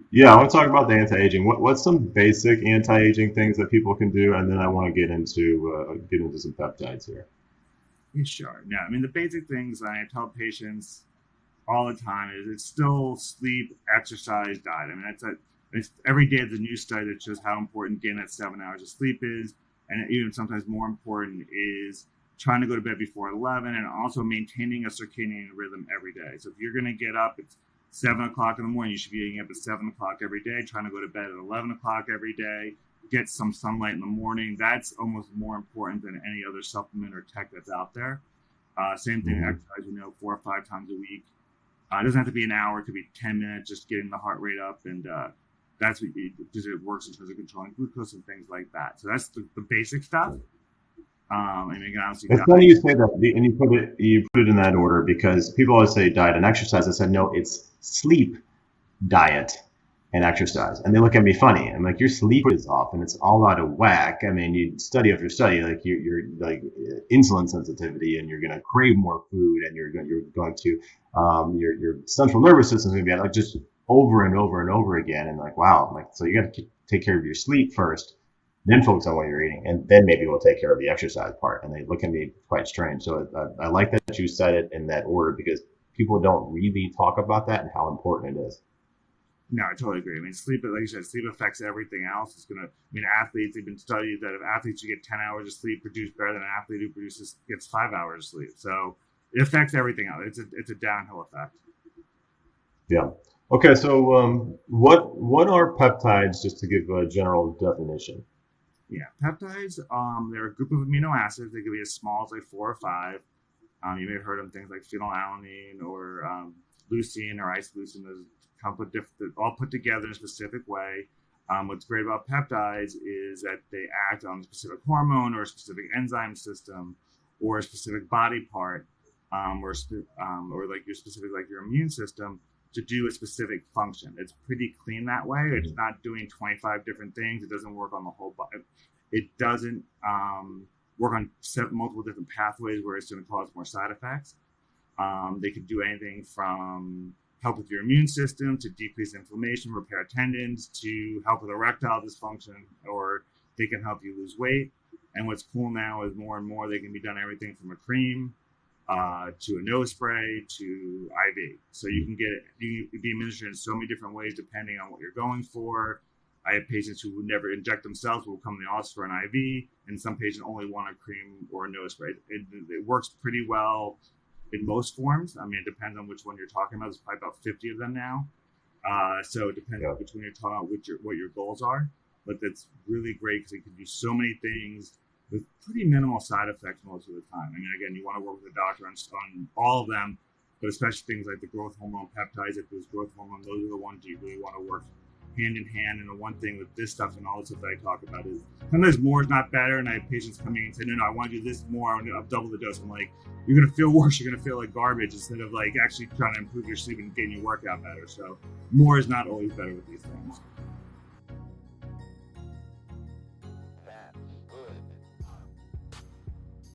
Yeah, I want to talk about the anti-aging. What's some basic anti-aging things that people can do, and then I want to get into some peptides here. Yeah, sure. No, I mean, the basic things I tell patients all the time is it's still sleep, exercise, diet. I mean, it's every day there's a new study that shows how important getting that 7 hours of sleep is. And even sometimes more important is trying to go to bed before 11 and also maintaining a circadian rhythm every day. So if you're going to get up, it's 7 o'clock in the morning, you should be getting up at 7 o'clock every day, trying to go to bed at 11 o'clock every day, get some sunlight in the morning. That's almost more important than any other supplement or tech that's out there. Same thing, Hmm. exercise, 4 or 5 times a week. It doesn't have to be an hour; it could be 10 minutes, just getting the heart rate up, and that's what because it works in terms of controlling glucose and things like that. So that's the basic stuff. And again, obviously, It's funny you say that, and you put it in that order because people always say diet and exercise. I said no, it's sleep, diet, and exercise, and they look at me funny. I'm like, your sleep is off, and it's all out of whack. I mean, you study after study, like you're like insulin sensitivity, and you're going to crave more food, and you're going to your central nervous system is going to be like just over and over and over again, and like wow, like so you got to take care of your sleep first, then focus on what you're eating, and then maybe we'll take care of the exercise part. And they look at me quite strange. So I like that you said it in that order because people don't really talk about that and how important it is. no, I totally agree. I mean, sleep, like you said, sleep affects everything else. It's gonna. I mean, athletes. They've been studied that if athletes who get 10 hours of sleep produce better than an athlete who produces gets 5 hours of sleep. So it affects everything else. It's a downhill effect. Yeah. Okay. So what are peptides? Just to give a general definition. Yeah, peptides. They're a group of amino acids. They can be as small as like 4 or 5. You may have heard of things like phenylalanine or leucine or isoleucine. Those all put together in a specific way. What's great about peptides is that they act on a specific hormone or a specific enzyme system or a specific body part, or like your specific like your immune system to do a specific function. It's pretty clean that way. It's not doing 25 different things. It doesn't work on the whole body. It doesn't work on multiple different pathways where it's going to cause more side effects. They can do anything from help with your immune system to decrease inflammation, repair tendons, to help with erectile dysfunction, or they can help you lose weight. And what's cool now is more and more they can be done everything from a cream to a nose spray to IV. So you can be administered in so many different ways depending on what you're going for. I have patients who would never inject themselves will come to the office for an IV, and some patients only want a cream or a nose spray. It works pretty well in most forms. I mean, it depends on which one you're talking about. There's probably about 50 of them now. So it depends Yeah. on which one you're talking about, what your goals are. But that's really great because it can do so many things with pretty minimal side effects most of the time. I mean, again, you want to work with a doctor on all of them, but especially things like the growth hormone peptides, if there's growth hormone, those are the ones you really want to work hand in hand. And the one thing with this stuff and all the stuff that I talk about is sometimes more is not better. And I have patients coming and say, no, I want to do this more. I'll double the dose. I'm like, you're going to feel worse. You're going to feel like garbage instead of like actually trying to improve your sleep and getting your workout better. So more is not always better with these things.